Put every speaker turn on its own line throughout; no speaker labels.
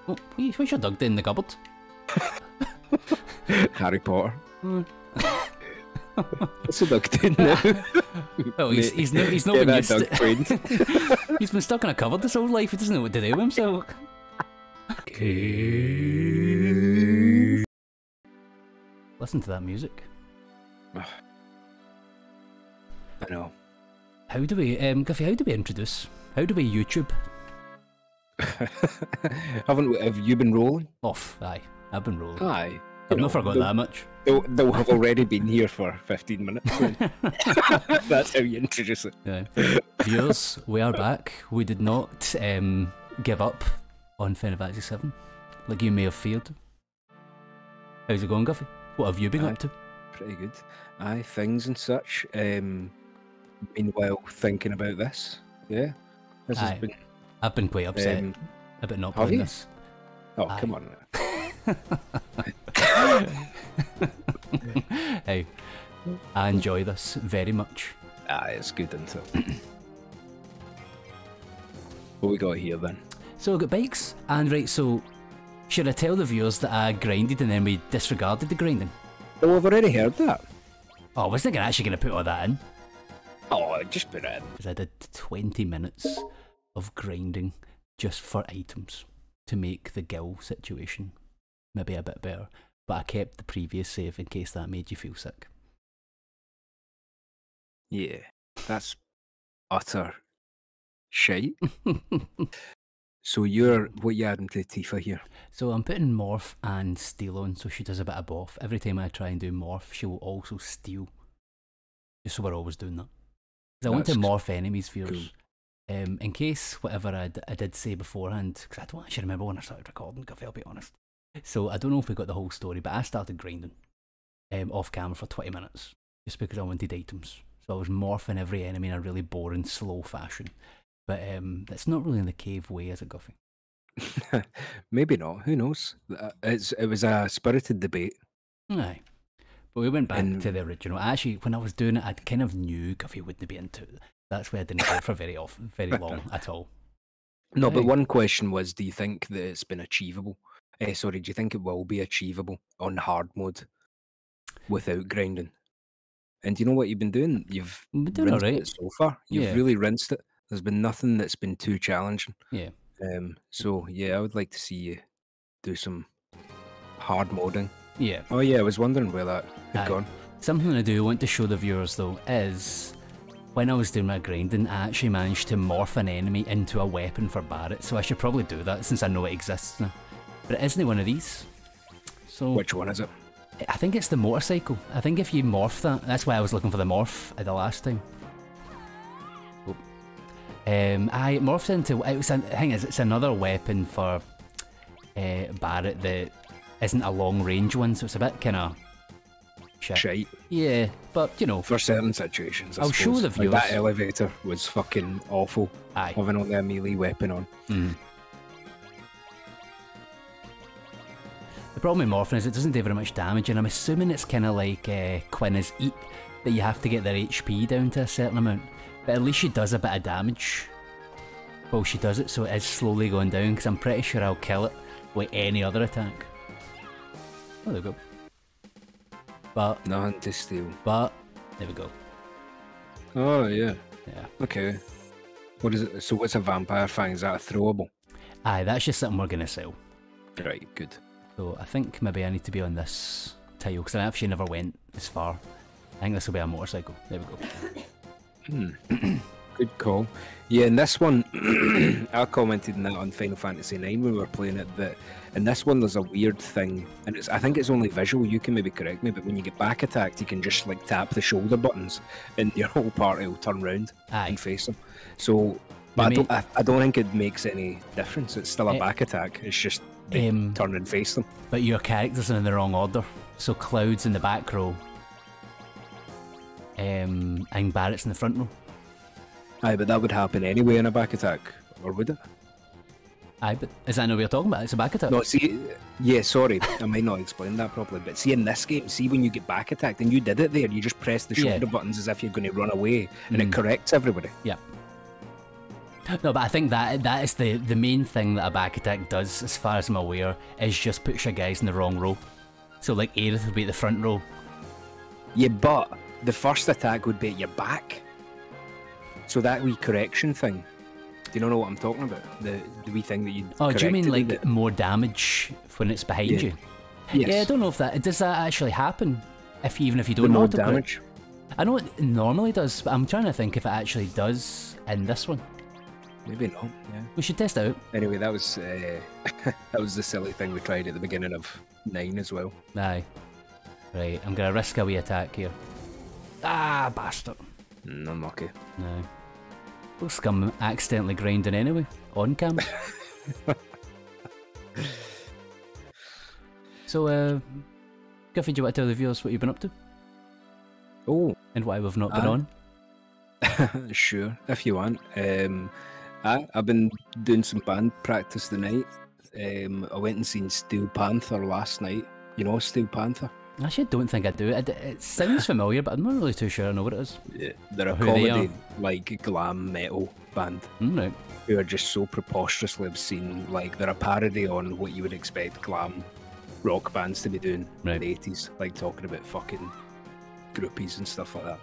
Oh, what's your dog doing in the cupboard?
Harry Potter. What's the dog doing now?
Well, he's not been used to... He's been stuck in a cupboard this whole life, he doesn't know what to do with himself. Listen to that music.
I know.
How do we, Guffy, how do we introduce? How do we YouTube?
Have you been rolling?
Off, aye. I've been rolling.
Aye.
I've not forgot that much.
They'll have already been here for 15 minutes. That's how you introduce it.
Yeah. Viewers, we are back. We did not give up on Final Fantasy 7, like you may have feared. How's it going, Guffy? What have you been up to?
Pretty good. Aye, things and such. Meanwhile, thinking about this. Yeah. This has been...
I've been quite upset about not playing this.
Oh, come on.
Hey, I enjoy this very much.
Aye, it's good, isn't it? What we got here then?
So we got bikes, and right, so should I tell the viewers that I grinded and then we disregarded the grinding?
Oh, I've already heard that.
Oh, I wasn't actually going to put all that in.
Oh, just put it in.
Because I did 20 minutes of grinding just for items to make the Gil situation maybe a bit better. But I kept the previous save in case that made you feel sick.
Yeah, that's utter shite. So what you adding to Tifa here?
So I'm putting Morph and Steal on, so she does a bit of both. Every time I try and do Morph, she will also Steal. Just so we're always doing that. Because I want to morph enemies, viewers. Cool. In case whatever I did say beforehand, because I don't actually remember when I started recording, I'll be honest. So I don't know if we got the whole story, but I started grinding off camera for 20 minutes, just because I wanted items. So I was morphing every enemy in a really boring, slow fashion. But that's not really in the cave way, is it, Guffy?
Maybe not. Who knows? It was a spirited debate.
Aye. But we went back to the original. Actually, when I was doing it, I kind of knew Guffy wouldn't be into it. That's why I didn't go for very long at all.
No, but one question was, do you think that it's been achievable? Sorry, do you think it will be achievable on hard mode without grinding? And do you know what you've been doing? You've rinsed it so far. You've really rinsed it. There's been nothing that's been too challenging.
Yeah.
So yeah, I would like to see you do some hard modding.
Yeah.
Oh yeah, I was wondering where that had gone.
Something I do want to show the viewers though is when I was doing my grinding, I actually managed to morph an enemy into a weapon for Barret. So I should probably do that since I know it exists now. But it isn't one of these. So
which one is it?
I think it's the motorcycle. I think if you morph that, that's why I was looking for the morph the last time. I morphed into, the thing is, it's another weapon for Barret that isn't a long range one, so it's a bit kind of
shite.
Yeah, but you know,
for certain situations,
I'll show the viewers.
Like that elevator was fucking awful.
Aye.
Having only a melee weapon on.
The problem with morphing is it doesn't do very much damage, and I'm assuming it's kind of like Quinna's Eat, that you have to get their HP down to a certain amount. But at least she does a bit of damage while she does it, so it is slowly going down, because I'm pretty sure I'll kill it with any other attack. Oh, there we go. But
nothing to steal.
But there we go.
Oh yeah.
Yeah.
Okay. What is it? So what's a vampire fang? Is that a throwable?
Aye, that's just something we're gonna sell.
Right, good.
So I think maybe I need to be on this tile, because I actually never went this far. I think this will be a motorcycle. There we go.
Good call. Yeah, in this one, I commented on that on Final Fantasy IX when we were playing it, that in this one there's a weird thing, and I think it's only visual, you can maybe correct me, but when you get back attacked, you can just like tap the shoulder buttons and your whole party will turn round and face them. So, but I don't think it makes any difference. It's still a back attack, it's just turn and face them.
But your characters are in the wrong order. So Cloud's in the back row, and Barret's in the front row.
Aye, but that would happen anyway in a back attack, or would it?
Aye, but is that not what you're talking about? It's a back attack.
No, see, yeah, sorry, I might not explain that properly, but see in this game, see when you get back attacked, and you did it there, you just press the shoulder buttons as if you're going to run away, and it corrects everybody.
Yeah. No, but I think that is the main thing that a back attack does, as far as I'm aware, is just puts your guys in the wrong row. So like Aerith would be at the front row.
Yeah, but the first attack would be at your back. So that wee correction thing. Do you know what I'm talking about? The wee thing that you.
Oh, do you mean like more damage when it's behind you?
Yes.
Yeah, I don't know if does that actually happen. Even if you don't
know
more
damage.
I know it normally does, but I'm trying to think if it actually does in this one.
Maybe not. Yeah.
We should test it out.
Anyway, that was that was the silly thing we tried at the beginning of 9 as well.
Aye. Right, I'm gonna risk a wee attack here. Ah, bastard.
Unlucky.
No. Looks like I'm accidentally grinding anyway, on cam. So, Giffy, do you want to tell the viewers what you've been up to?
Oh.
And why we've not been on?
Sure, if you want. I've been doing some band practice tonight. I went and seen Steel Panther last night. You know Steel Panther?
Actually, I don't think I do. It sounds familiar, but I'm not really too sure I know what it is.
Yeah, they're a comedy, like, glam metal band.
Right.
Who are just so preposterously obscene. Like, they're a parody on what you would expect glam rock bands to be doing in the 80s. Like, talking about fucking groupies and stuff like that.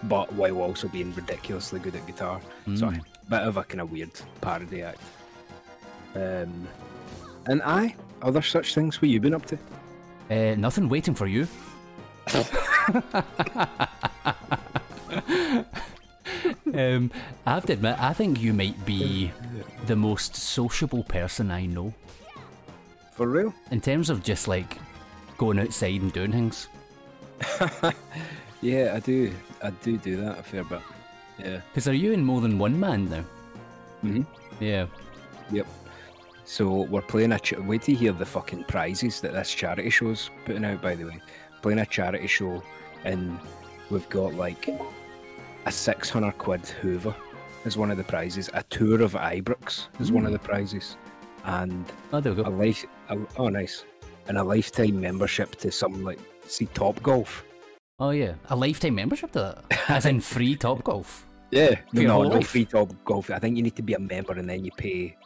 But while also being ridiculously good at guitar. So, a bit of a kind of weird parody act. And other such things, what you been up to?
Nothing, waiting for you. I have to admit, I think you might be the most sociable person I know.
For real?
In terms of just like going outside and doing things.
Yeah, I do that a fair bit. Yeah.
Because are you in more than one band now?
Mhm.
Yeah.
Yep. So we're playing wait to hear the fucking prizes that this charity show's putting out, by the way. Playing a charity show, and we've got like a 600 quid Hoover as one of the prizes. A tour of Ibrox is one of the prizes. And
there we go.
Oh, nice. And a lifetime membership to some, like, see Top Golf.
Oh yeah, a lifetime membership to that? As in free Top Golf?
Yeah. No,
life?
free Top Golf. I think you need to be a member and then you pay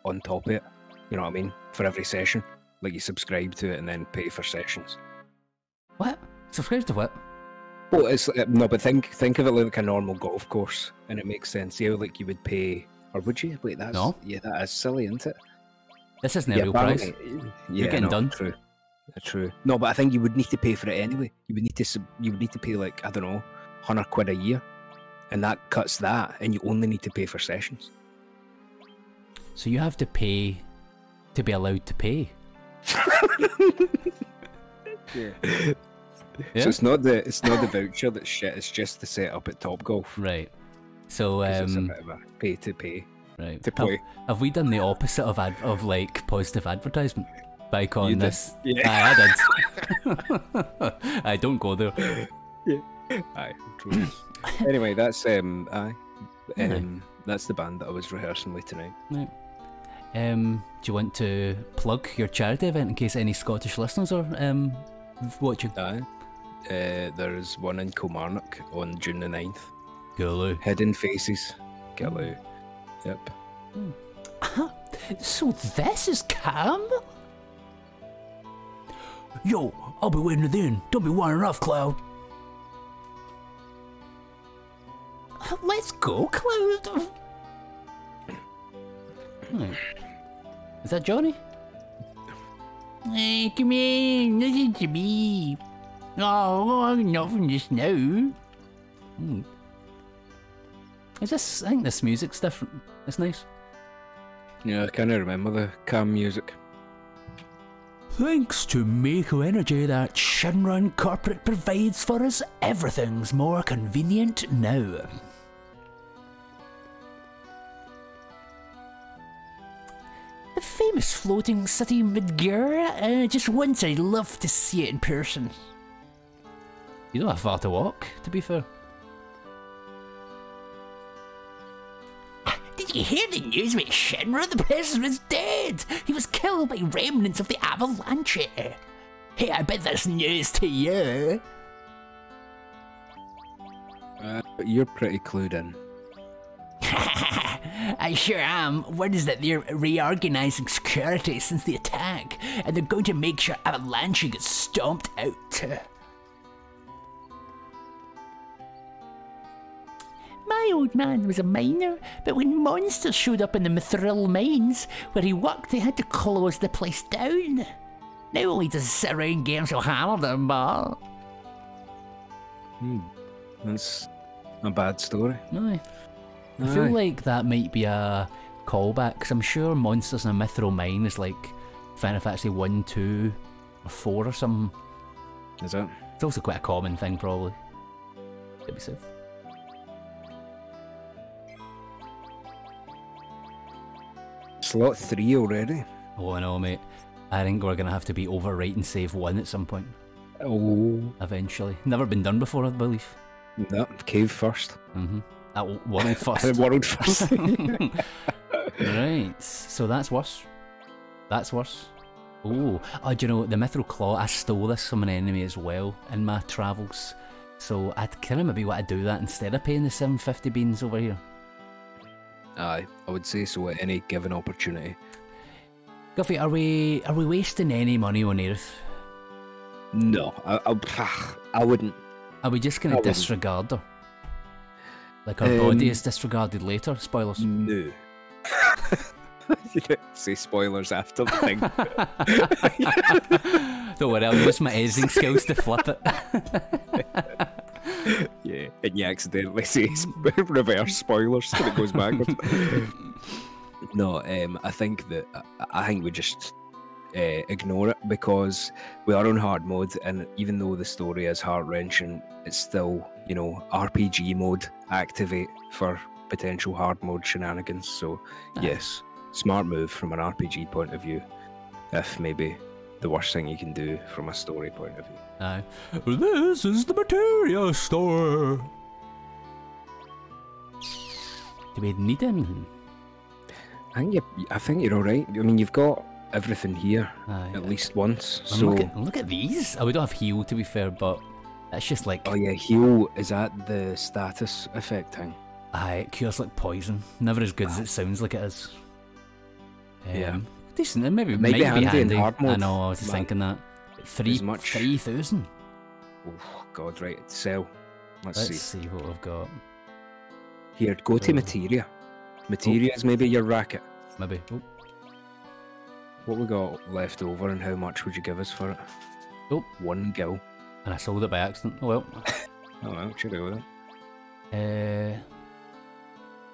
on top of it. You know what I mean? For every session. Like, you subscribe to it and then pay for sessions.
What? Subscribe to what?
Well, it's no, but think of it like a normal golf course, and it makes sense. Yeah, like you would pay, or would you? Wait, that is silly, isn't it?
This isn't a real price.
Yeah,
you're getting done.
True. No, but I think you would need to pay for it anyway. You would need to pay like, I don't know, 100 quid a year, and that cuts that, and you only need to pay for sessions.
So you have to pay to be allowed to pay.
Yeah. So it's not the voucher that's shit. It's just the setup at Top Golf.
Right. So
it's a bit of a pay to pay.
Right.
To play.
Have we done the opposite of like positive advertisement by calling this?
Yeah.
I did. I don't go there.
Yeah. Aye. True. Anyway, that's that's the band that I was rehearsing with tonight.
Right. Do you want to plug your charity event in case any Scottish listeners are watching?
Aye. There's one in Kilmarnock on June the 9th.
Cool.
Hidden Faces. Get out. Yep.
So this is Kalm? Yo, I'll be waiting then. Don't be wandering off, Cloud. Let's go, Cloud. Is that Johnny? Hey, come here, listen to me. Oh, nothing just now. I think this music's different. It's nice.
Yeah, I can't remember the Kalm music.
Thanks to Mako Energy that Shinran Corporate provides for us, everything's more convenient now. The famous floating city Midgar, just once I'd love to see it in person. You don't have far to walk, to be fair. Did you hear the news about Shinra? The president was dead! He was killed by remnants of the Avalanche. Hey, I bet that's news to you.
You're pretty clued in.
I sure am. Word is that they're reorganizing security since the attack, and they're going to make sure Avalanche gets stomped out. My old man was a miner, but when monsters showed up in the Mithril mines where he worked, they had to close the place down. Now only does sit around games so hammer them, but...
That's a bad story.
Aye. I feel like that might be a callback, because I'm sure monsters in a Mithril mine is like Final Fantasy 1, 2, or 4 or something.
Is it?
It's also quite a common thing, probably. Could be safe.
Slot 3 already?
Oh, I know, mate. I think we're going to have to be overwriting save 1 at some point.
Oh.
Eventually. Never been done before, I believe.
No, cave first.
World first.
World first.
Right, so that's worse. That's worse. Oh, do you know, the Mithril Claw, I stole this from an enemy as well in my travels. So I'd kind of maybe want to do that instead of paying the 750 beans over here.
Aye, I would say so at any given opportunity.
Guffy, are we wasting any money on Aerith?
No, I wouldn't.
Are we just going to disregard her? Like our body is disregarded later? Spoilers.
No. You don't say spoilers after the thing.
Don't worry, I'll use my editing skills to flip it.
Yeah, and you accidentally say reverse spoilers and it goes backwards. No, I think we just ignore it because we are on hard mode, and even though the story is heart-wrenching, it's still, you know, RPG mode activate for potential hard mode shenanigans. So yes, smart move from an RPG point of view, if maybe the worst thing you can do from a story point of view.
Aye. This is the materia store. Do we need anything?
I think you're alright. I mean, you've got everything here at least once. So
look at these. Oh, we don't have heal, to be fair, but that's just like...
Oh yeah, heal, is that the status effect thing?
Aye, it cures like poison. Never as good as it sounds like it is.
Yeah.
Decent, it might be
handy in hard mode.
I know, I was just thinking that. 3,000?
Oh god, right, sell. Let's
see what we've got.
Here, go to materia. Materia is maybe your racket.
Maybe. Oh.
What we got left over and how much would you give us for it?
Oh.
1 gil.
And I sold it by accident. Oh well.
Oh well, should do with
it.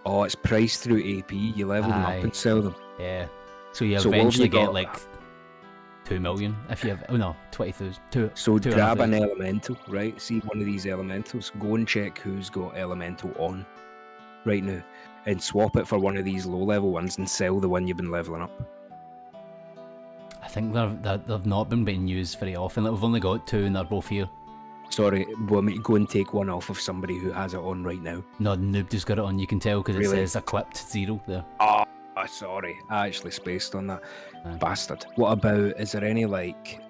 Oh, it's priced through AP. You level them up and sell them.
Yeah. So you eventually get like 2 million if you have. Oh no, 20,000.
So grab an elemental, right? See one of these elementals. Go and check who's got elemental on right now, and swap it for one of these low-level ones and sell the one you've been leveling up.
I think they've not been being used very often. Like, we've only got 2 and they're both here.
Sorry, want me to go and take one off of somebody who has it on right now?
No, Noob just got it on. You can tell because it says equipped 0 there.
Oh, sorry. I actually spaced on that. Bastard. What about, is there any, like,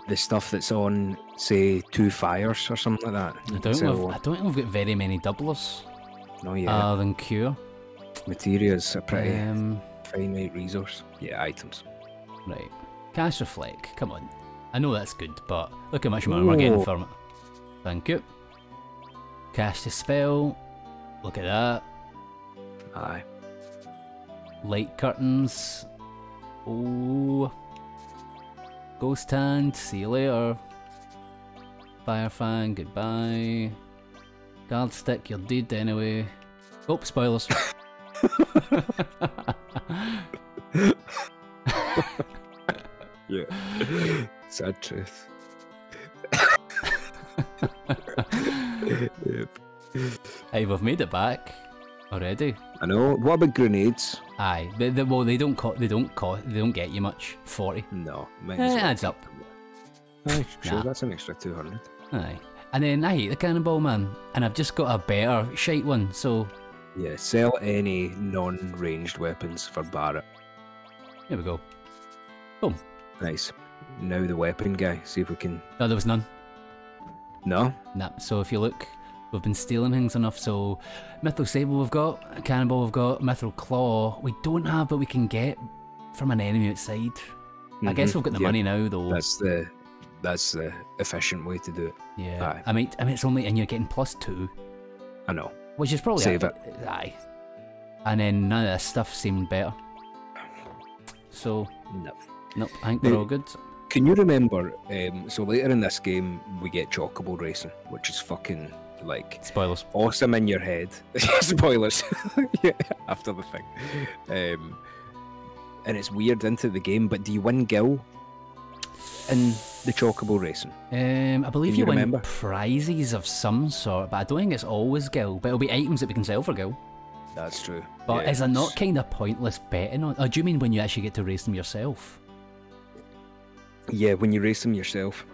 the stuff that's on, say, 2 fires or something like that?
I don't think we've got very many doublers.
No, yeah.
Other than Cure.
Materials a pretty finite resource. Yeah, items.
Right. Cast Reflect. Come on. I know that's good, but look how much money we're getting from it. Thank you. Cast a spell. Look at that.
Aye.
Light curtains. Oh. Ghost hand. See you later. Fire fan. Goodbye. Guard stick. You're dead anyway. Oh, spoilers.
Yeah. Sad truth. Yep.
Hey, we've made it back already.
I know. What about grenades?
Aye, well, they don't get you much. 40.
No,
it adds up.
Aye, sure, that's an extra 200.
Aye, and then I hate the cannonball, man, and I've just got a better shite one. So
yeah, sell any non-ranged weapons for Barret.
Here we go. Boom.
Nice. Now the weapon guy. See if we can.
No, there was none.
No?
Nah. So if you look, We've been stealing things enough, so Mithril Sable we've got, Cannonball we've got, Mithril Claw we don't have, but we can get from an enemy outside. I guess we've got the money now, though.
That's the efficient way to do it.
Yeah.
Aye.
I mean, it's only, and you're getting +2.
I know.
Which is probably
Save it.
Aye. And then none of this stuff seemed better. So nope. I think we're all good.
Can you remember? So later in this game, we get Chocobo racing, which is fucking like
spoilers.
Awesome in your head. Spoilers. Yeah, after the thing. And it's weird into the game. But do you win Gil in the Chocobo racing?
I believe
Can you
win
remember?
prizes of some sort, but I don't think it's always Gil. But it'll be items that we can sell for Gil.
That's true.
But
yeah,
is it not kind of pointless betting on? Oh, do you mean when you actually get to race them yourself?
Yeah, when you race them yourself.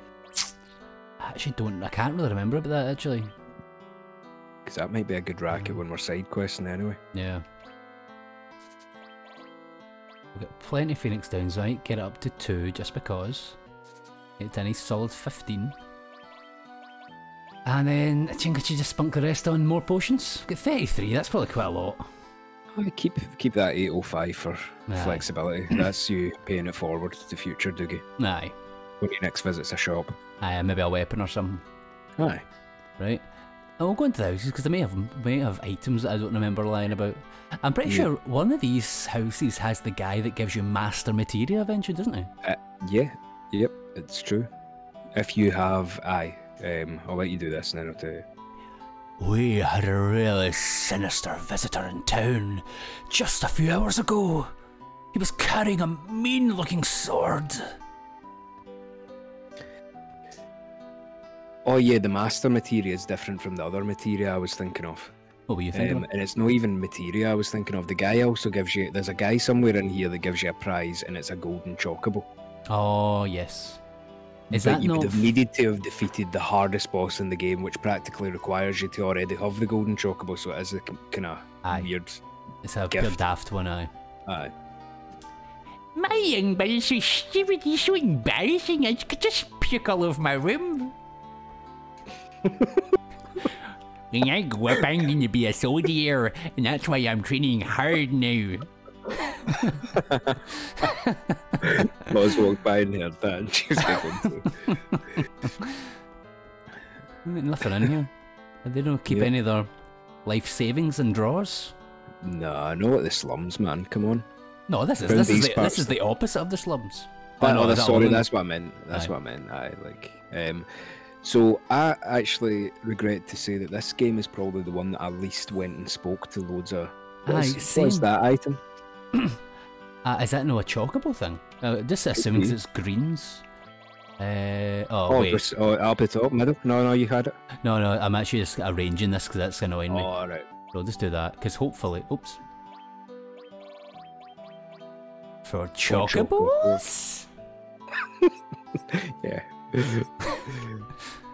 I actually don't. I can't really remember about that actually.
Because that might be a good racket when we're side questing anyway.
Yeah. We've got plenty of Phoenix Downs, right? Get it up to 2 just because. Get to a nice solid 15. And then I think I should just spunk the rest on more potions. Get 33, that's probably quite a lot.
I keep that 805 for flexibility. That's you paying it forward to the future, Doogie.
Aye.
When you next visits a shop.
Aye, maybe a weapon or something.
Aye.
Right. And we'll go into the houses because they may have items that I don't remember lying about. I'm pretty sure one of these houses has the guy that gives you master materia eventually, doesn't he?
Yeah. Yep. It's true. If you have, I'll let you do this and then I'll tell you.
We had a really sinister visitor in town just a few hours ago. He was carrying a mean-looking sword.
Oh yeah, the master materia is different from the other materia I was thinking of.
What were you thinking of?
And it's not even materia I was thinking of. The guy also gives you, there's a guy somewhere in here that gives you a prize and it's a golden chocobo.
Oh, yes. Is
but
that
you
not...
would have needed to have defeated the hardest boss in the game, which practically requires you to already have the golden chocobo, so it is a kind of weird
It's a
gift.
pure daft one, aye.
Aye.
My young man is so stupid, he's so embarrassing, I could just puke all over my room. When I grow up, I'm going to be a soldier, and that's why I'm training hard now.
Loz walked by and heard that, and she was giggling too.
Nothing in here. They don't keep any of their life savings in drawers.
No, I know what the slums, man. Come on.
No, this is the opposite of the slums.
Sorry, that's what I meant. That's what I meant. So I actually regret to say that this game is probably the one that I least went and spoke to loads of. What is that item?
Is that no a chocobo thing? Just assuming it's greens. Wait.
Up at top, middle? No, you had it.
No, I'm actually just arranging this because that's annoying me.
Oh, alright.
So I'll just do that, because hopefully... Oops. For chocobos?
Yeah.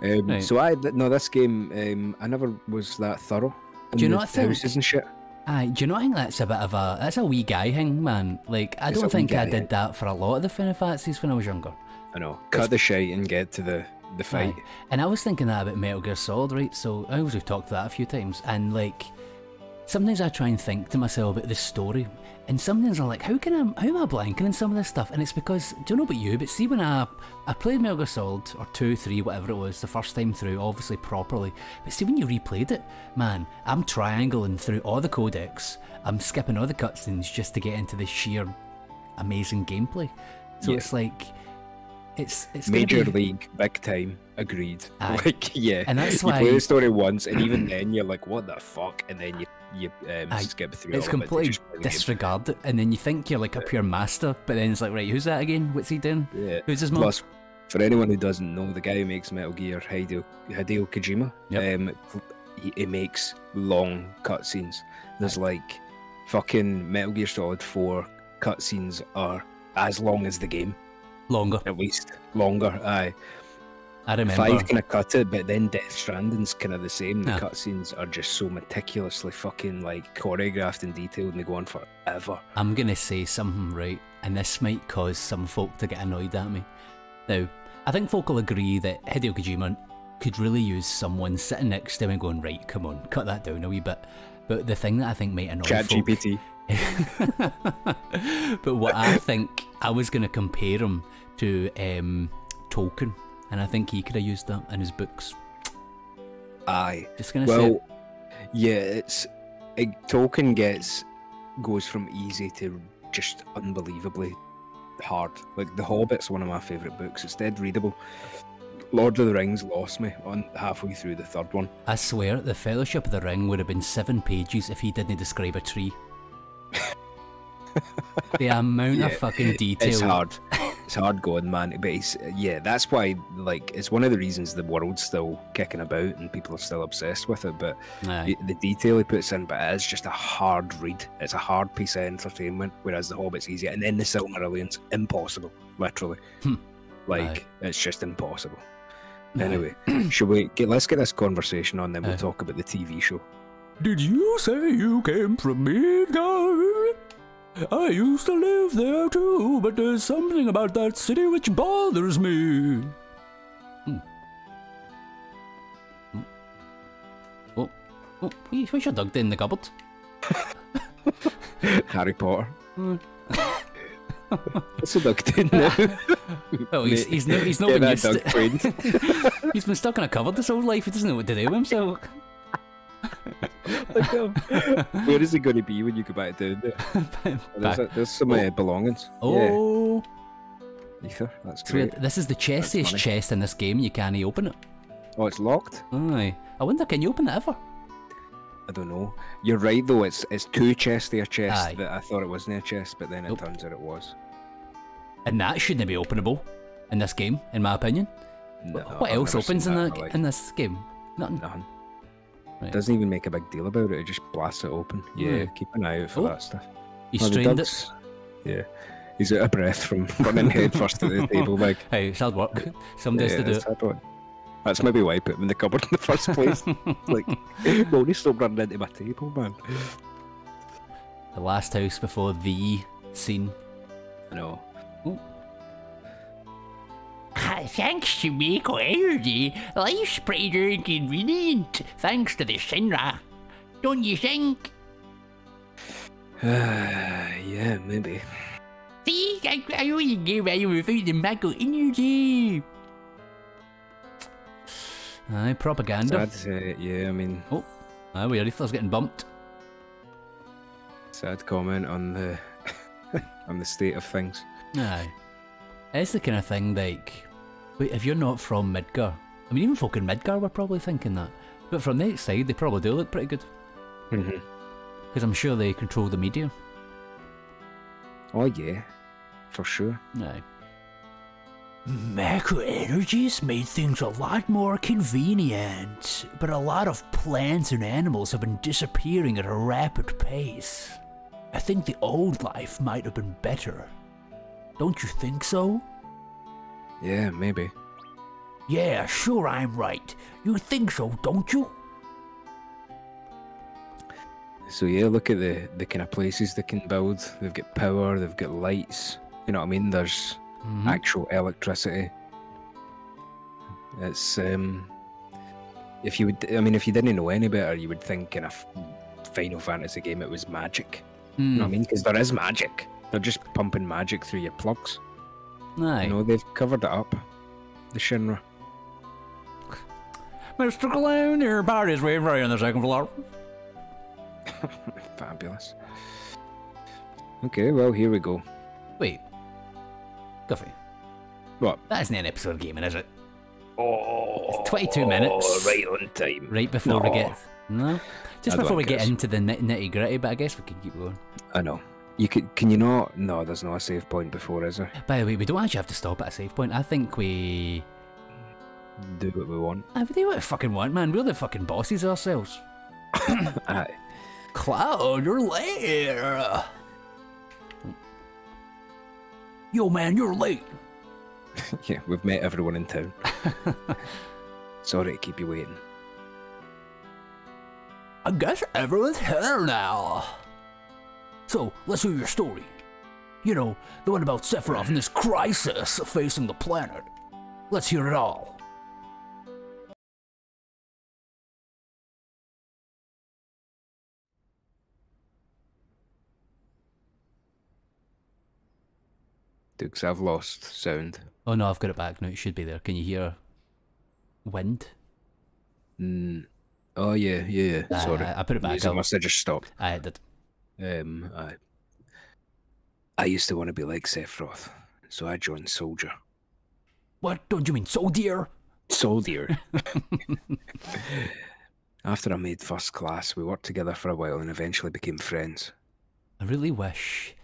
Right.
So this game, I never was that thorough.
Do you not think...
houses and shit.
Do you not think that's a bit of a wee guy thing, man? Like, I don't think I did that for a lot of the Final Fantasies when I was younger.
I know. Cut the shite and get to the fight.
Right. And I was thinking that about Metal Gear Solid, right? So I always have talked to that a few times, and like, sometimes I try and think to myself about the story, and sometimes I'm like, how am I blanking on some of this stuff? And it's because, don't know about you, but see when I played Metal Gear Solid, or 2, 3, whatever it was, the first time through, obviously properly, but see when you replayed it, man, I'm triangling through all the codecs, I'm skipping all the cutscenes just to get into the sheer amazing gameplay. So it's like, it's
Major League, big time, agreed. Like, yeah,
and that's
you
why
play the story once, and even then you're like, what the fuck? And then you skip through
it's
all
completely
of it to just play the
disregard it, and then you think you're like a pure master, but then it's like, right, who's that again? What's he doing?
Yeah.
Who's his mom?
Plus, for anyone who doesn't know, the guy who makes Metal Gear, Hideo Kojima, he makes long cutscenes. There's like fucking Metal Gear Solid 4 cutscenes are as long as the game.
Longer.
At least. Longer, aye.
I remember.
5 kind of cut it, but then Death Stranding's kind of the same. The cutscenes are just so meticulously fucking like choreographed and detailed, and they go on forever.
I'm gonna say something, right, and this might cause some folk to get annoyed at me. Now, I think folk will agree that Hideo Kojima could really use someone sitting next to him and going, right, come on, cut that down a wee bit. But the thing that I think might annoy
ChatGPT.
But what I think, I was going to compare him to Tolkien, and I think he could have used that in his books.
Aye.
Just going to say.
Yeah, Tolkien goes from easy to just unbelievably hard. Like The Hobbit's one of my favourite books. It's dead readable. Lord of the Rings lost me on halfway through the third one.
I swear, the Fellowship of the Ring would have been 7 pages if he didn't describe a tree. The amount of fucking detail.
It's hard. It's hard going, man. But yeah, that's why, like, it's one of the reasons the world's still kicking about and people are still obsessed with it. But the detail he puts in, but it is just a hard read. It's a hard piece of entertainment, whereas The Hobbit's easy. And then the Silmarillion's impossible, literally. It's just impossible. Anyway, let's get this conversation on, then we'll talk about the TV show.
Did you say you came from Midgar? I used to live there too, but there's something about that city which bothers me. Oh, we should have dug in the cupboard.
Harry Potter. What's a duck doing now?
Oh, he's not been used to... He's been stuck in a cupboard his whole life. He doesn't know what to do with himself.
Where is he going to be when you go back down there? There's some belongings.
Oh,
yeah. Ether, that's great.
This is the chestiest chest in this game. You can't open it.
Oh, it's locked?
Aye. I wonder, can you open it ever?
I don't know. You're right though, it's two chestier chests that I thought it wasn't a chest, but then it turns out it was.
And that shouldn't be openable in this game, in my opinion.
No,
what else opens in this game? Nothing.
Right. Doesn't even make a big deal about it, it just blasts it open. Yeah, keep an eye out for that stuff.
He strained it.
Yeah. He's out of breath from running head first to the table. Like,
hey, it's hard work. Somebody has to do it.
That's maybe why I put him in the cupboard in the first place. Like, Bonnie, stop running into my table, man.
The last house before the scene.
I know.
Thanks to Mako Energy, life's pretty inconvenient, thanks to the Shinra. Don't you think?
Yeah, maybe.
See, I only gave away without the Mako Energy. Aye, propaganda.
Yeah, I mean...
Oh, we Aretha's getting bumped.
Sad comment on the on the state of things.
Aye. It's the kind of thing like, wait, if you're not from Midgar, I mean even folk in Midgar were probably thinking that, but from the outside they probably do look pretty good. Because I'm sure they control the media.
Oh yeah, for sure.
Aye. Macro energies made things a lot more convenient, but a lot of plants and animals have been disappearing at a rapid pace. I think the old life might have been better. Don't you think so?
Yeah, maybe.
Yeah, sure I'm right. You think so, don't you?
So yeah, look at the kind of places they can build. They've got power, they've got lights. You know what I mean? There's actual electricity. It's if you didn't know any better, you would think in a Final Fantasy game it was magic. You know what I mean? Because there is magic. They're just pumping magic through your plugs.
Aye.
You know, they've covered it up. The Shinra.
Mr. Clown, your party's waiting for you on the second floor.
Fabulous. Okay, well, here we go.
Wait. Guffy.
What?
That isn't an episode of gaming, is it?
Oh,
it's 22 minutes.
Right on time.
Right before we get... No? Just before we get into the nitty gritty, but I guess we can keep going.
I know. Can you not? No, there's not a save point before, is there?
By the way, we don't actually have to stop at a save point. I think we...
do what we want.
We do what we fucking want, man. We're the fucking bosses ourselves.
Aye.
Cloud, you're late. Yo, man, you're late.
Yeah, we've met everyone in town. Sorry to keep you waiting.
I guess everyone's here now. So, let's hear your story. You know, the one about Sephiroth and this crisis facing the planet. Let's hear it all.
Dude, 'cause I've lost sound.
Oh no, I've got it back now. It should be there. Can you hear wind?
Oh yeah. Sorry,
I put it back.
Music must have just stopped.
I did.
I used to want to be like Sephiroth, so I joined Soldier.
What? Don't you mean soldier?
Soldier. After I made first class, we worked together for a while and eventually became friends.
I really wish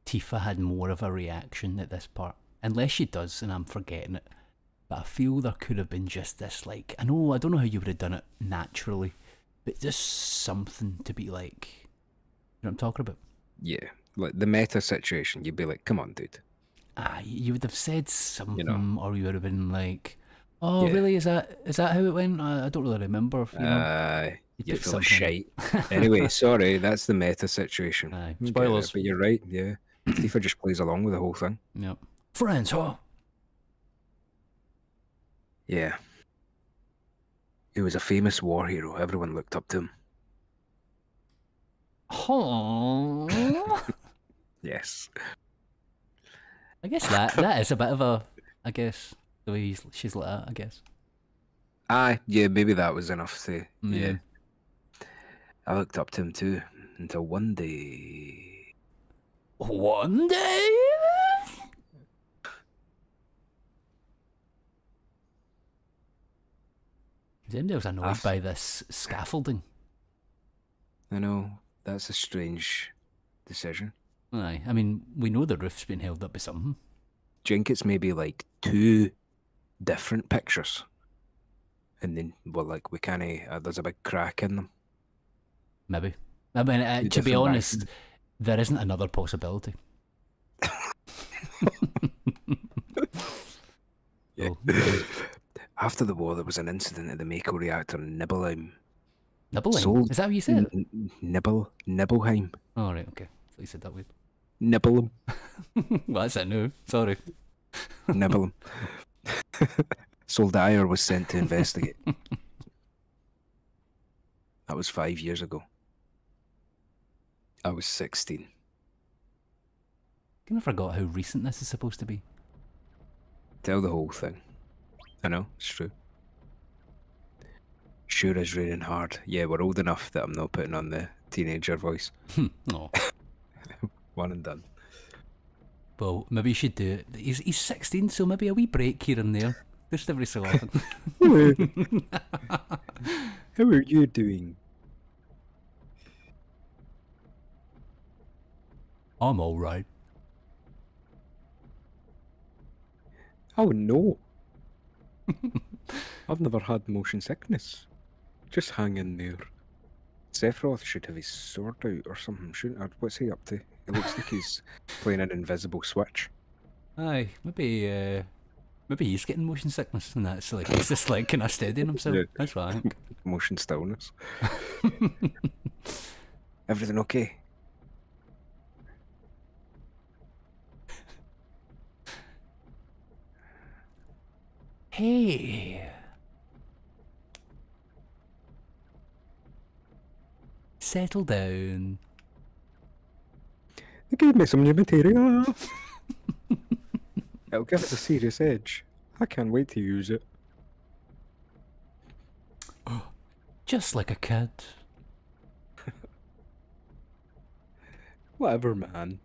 Tifa had more of a reaction at this part. Unless she does, and I'm forgetting it. But I feel there could have been just this, like, I don't know how you would have done it naturally, but just something to be like, you know what I'm talking about?
Yeah, like the meta situation, you'd be like, come on, dude.
You would have said something, you know? Or you would have been like, oh, yeah. Really? Is that how it went? I don't really remember. You know?
You feel like shite. Anyway, sorry, that's the meta situation.
Spoilers.
But you're right, yeah. Tifa just plays along with the whole thing.
Yep. Friends, huh?
Yeah. He was a famous war hero. Everyone looked up to him.
Oh.
Yes.
I guess that is a bit of a, I guess, the way she's like that, I guess.
Yeah, maybe that was enough to,
yeah.
I looked up to him too, until one day.
One day? Anybody was annoyed by this scaffolding?
I know, that's a strange decision.
Aye, I mean, we know the roof's been held up by something.
Do you think it's maybe like 2 different pictures? And then, well, like, we can't, there's a big crack in them.
Maybe. I mean, to be honest, there isn't another possibility.
Yeah. After the war, there was an incident at the Mako reactor in Nibelheim.
Nibelheim? Is that what you said?
Nibelheim.
Oh, right, okay. I thought you said that weird.
Nibelheim.
Well, that's it now. Sorry.
Nibelheim. Soldier was sent to investigate. That was 5 years ago. I was 16.
I kind of forgot how recent this is supposed to be.
Tell the whole thing. I know, it's true. Sure is raining hard. Yeah, we're old enough that I'm not putting on the teenager voice.
No.
One and done.
Well, maybe you should do it. He's 16, so maybe a wee break here and there. Just every so often.
How are you doing?
I'm alright.
Oh no. I've never had motion sickness. Just hang in there. Sephiroth should have his sword out or something, shouldn't I? What's he up to? It looks like he's playing an invisible switch.
Aye, maybe he's getting motion sickness and that's like, he's just like kind of steadying himself. Yeah. That's what I think.
Motion stillness. Everything okay?
Hey. Settle down.
They gave me some new material. It'll give it a serious edge. I can't wait to use it.
Just like a kid.
Whatever, man.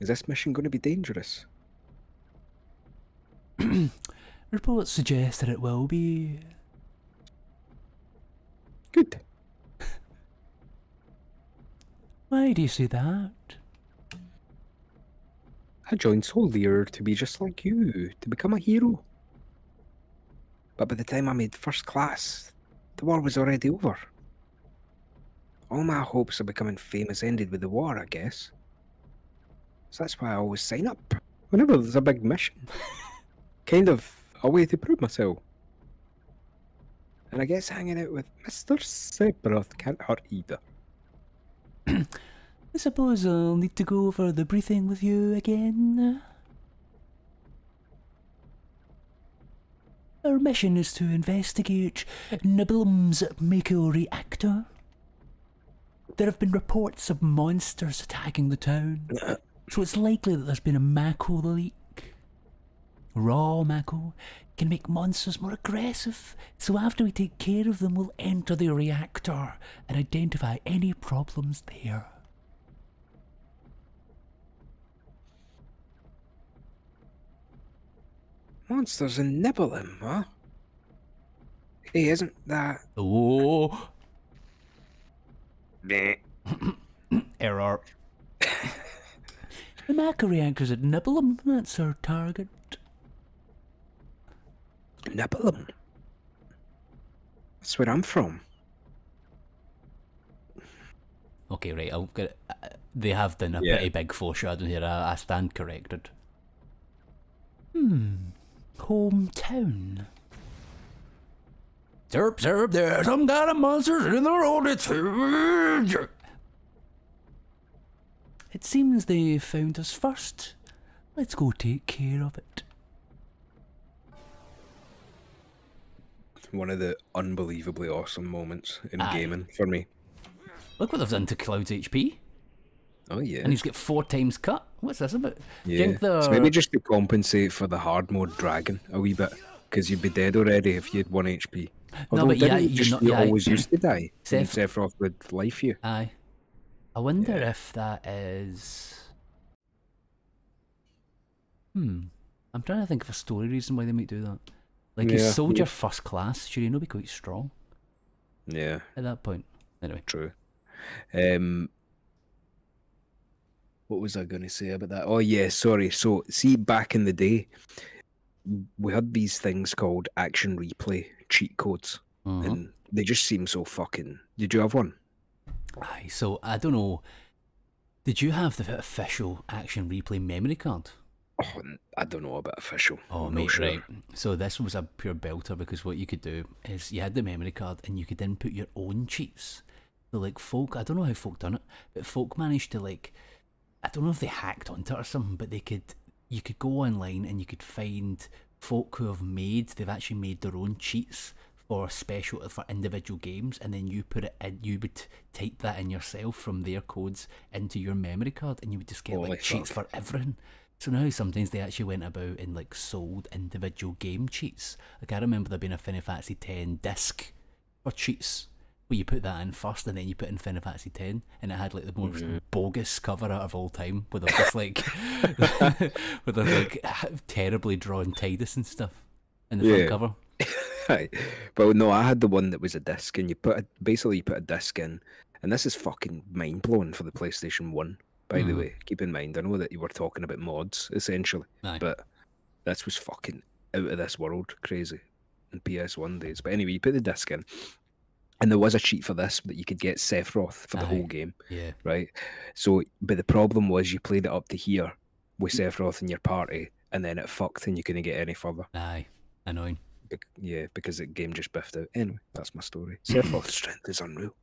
Is this mission going to be dangerous?
Reports suggest that it will be.
Good.
Why do you say that?
I joined Soldier to be just like you, to become a hero. But by the time I made first class, the war was already over. All my hopes of becoming famous ended with the war, I guess. So that's why I always sign up whenever there's a big mission. Kind of a way to prove myself. And I guess hanging out with Mr. Sephiroth can't hurt either.
I suppose I'll need to go over the briefing with you again. Our mission is to investigate Nibelheim's Mako reactor. There have been reports of monsters attacking the town. So it's likely that there's been a Mako leak. Raw Mako can make monsters more aggressive, so after we take care of them, we'll enter the reactor and identify any problems there.
Monsters and nibble him, huh? Hey, isn't that...
Oh! Error. The Mako reactors at Nibblem, that's our target.
Nibblem? That's where I'm from.
Okay, right, I'll get it. They have done a pretty big foreshadowing here, I stand corrected. Hometown. Derp, derp, there's some kind of monsters in the road, it's huge! It seems they found us first. Let's go take care of it.
One of the unbelievably awesome moments in gaming for me.
Look what they've done to Cloud's HP.
Oh yeah.
And he's got 4 times cut. What's this about?
Yeah. So maybe just to compensate for the hard mode dragging a wee bit, because you'd be dead already if you had 1 HP. Although,
no, but
you always used to die. Sephiroth would life you.
Aye. I wonder if that is... I'm trying to think of a story reason why they might do that. Like, he's soldier first class, should he not be quite strong?
Yeah.
At that point. Anyway.
True. What was I going to say about that? Oh, yeah, sorry. So, see, back in the day, we had these things called action replay cheat codes. And they just seem so fucking... Did you have one?
Aye, so, I don't know. Did you have the official action replay memory card?
Oh, I don't know about official.
Oh, mate, sure. Right. So this was a pure belter, because what you could do is you had the memory card and you could input your own cheats. So, like, folk, I don't know how folk done it, but folk managed to, like, I don't know if they hacked onto it or something, but you could go online and you could find folk who they've actually made their own cheats for individual games, and then you put it in, you would type that in yourself from their codes into your memory card, and you would just get like cheats for everything. So now sometimes they actually went about and like sold individual game cheats. Like I remember there being a Final Fantasy X disc for cheats, where you put that in first and then you put in Final Fantasy X, and it had like the most bogus cover out of all time, with just like with a like terribly drawn Tidus and stuff in the front cover.
But no, I had the one that was a disc, and you put a disc in, and this is fucking mind blowing for the PlayStation 1. By the way, keep in mind, I know that you were talking about mods essentially, but this was fucking out of this world crazy in PS1 days. But anyway, you put the disc in, and there was a cheat for this that you could get Sephiroth for the whole game. Yeah. Right. So, but the problem was you played it up to here with Sephiroth in your party, and then it fucked, and you couldn't get any further.
Aye, annoying.
Yeah, because the game just biffed out. Anyway, that's my story. Sephiroth's strength is unreal.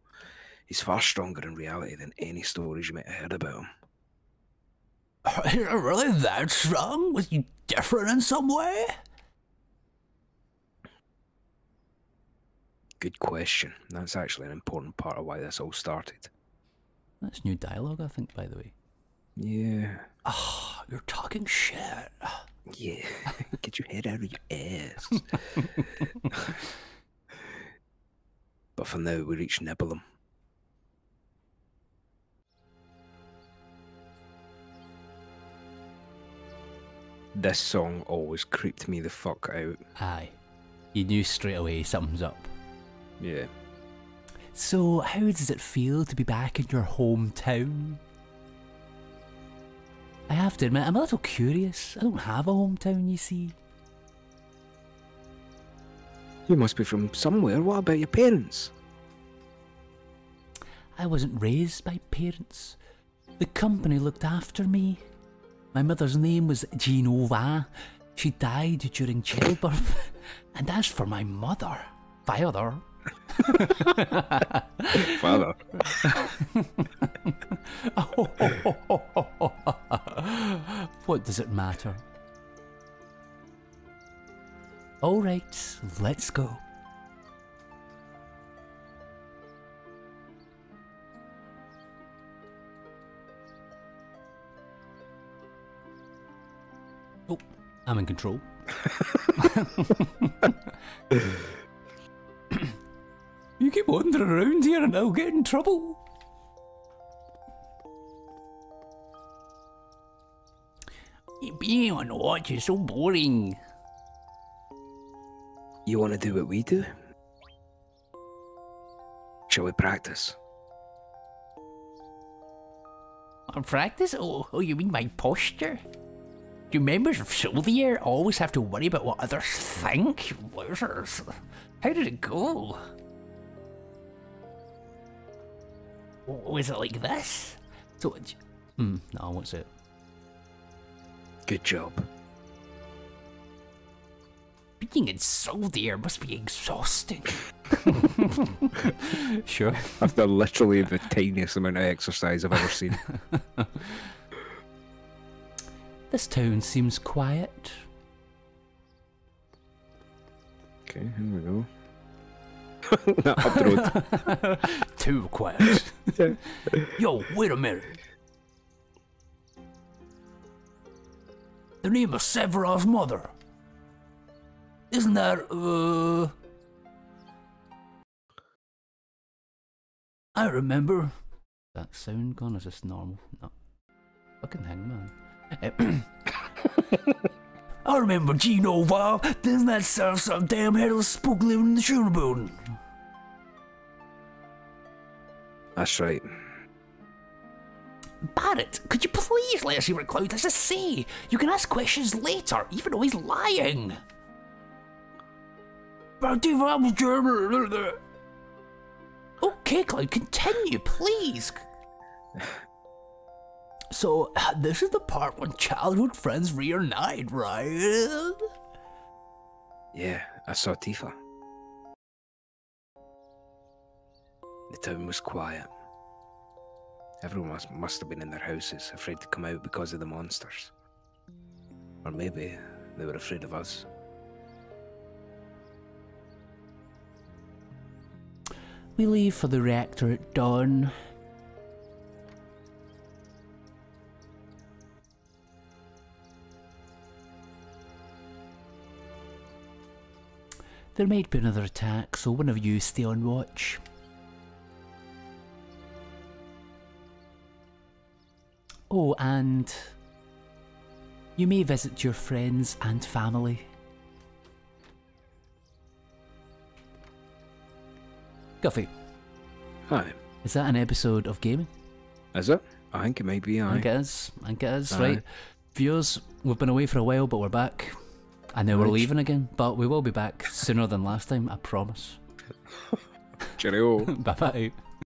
He's far stronger in reality than any stories you might have heard about him.
Are you really that strong? Was you different in some way?
Good question. That's actually an important part of why this all started.
That's new dialogue, I think, by the way.
Yeah.
Oh, you're talking shit.
Yeah. Get your head out of your ass. But for now, we reach Nibblem. This song always creeped me the fuck out.
Aye. You knew straight away something's up.
Yeah.
So, how does it feel to be back in your hometown? I have to admit, I'm a little curious. I don't have a hometown, you see.
You must be from somewhere. What about your parents?
I wasn't raised by parents. The company looked after me. My mother's name was Genova. She died during childbirth. And as for my father.
Father.
What does it matter? All right, let's go. Oh, I'm in control. You keep wandering around here and I'll get in trouble. Being on watch is so boring.
You want to do what we do? Shall we practice?
Practice? Oh, you mean my posture? Do members of SYW always have to worry about what others think? Losers. How did it go? Was it like this? So, no, I won't say it.
Good job.
Being in SYW must be exhausting. Sure.
After literally the tiniest amount of exercise I've ever seen.
This town seems quiet.
Okay, here we go. Up the road.
Too quiet. Yo, wait a minute. The name of Sephiroth's mother. Isn't that, I remember. That sound gone? Is this normal? No. Fucking hangman. I remember Gino Bob. Doesn't that serve some damn headless spook living in the shooter building?
That's right.
Barrett, could you please let us hear what Cloud has to say? You can ask questions later, even though he's lying. Okay, Cloud, continue, please. So, this is the part when childhood friends reunite, right?
Yeah, I saw Tifa. The town was quiet. Everyone must have been in their houses, afraid to come out because of the monsters. Or maybe they were afraid of us.
We leave for the reactor at dawn. There might be another attack, so one of you stay on watch. Oh, and you may visit your friends and family. Guffy.
Hi.
Is that an episode of gaming?
Is it? I think it might be, aye.
I think it is. I think it is, right. Viewers, we've been away for a while, but we're back. And now we're leaving again, but we will be back sooner than last time, I promise.
Cheerio.
Bye-bye.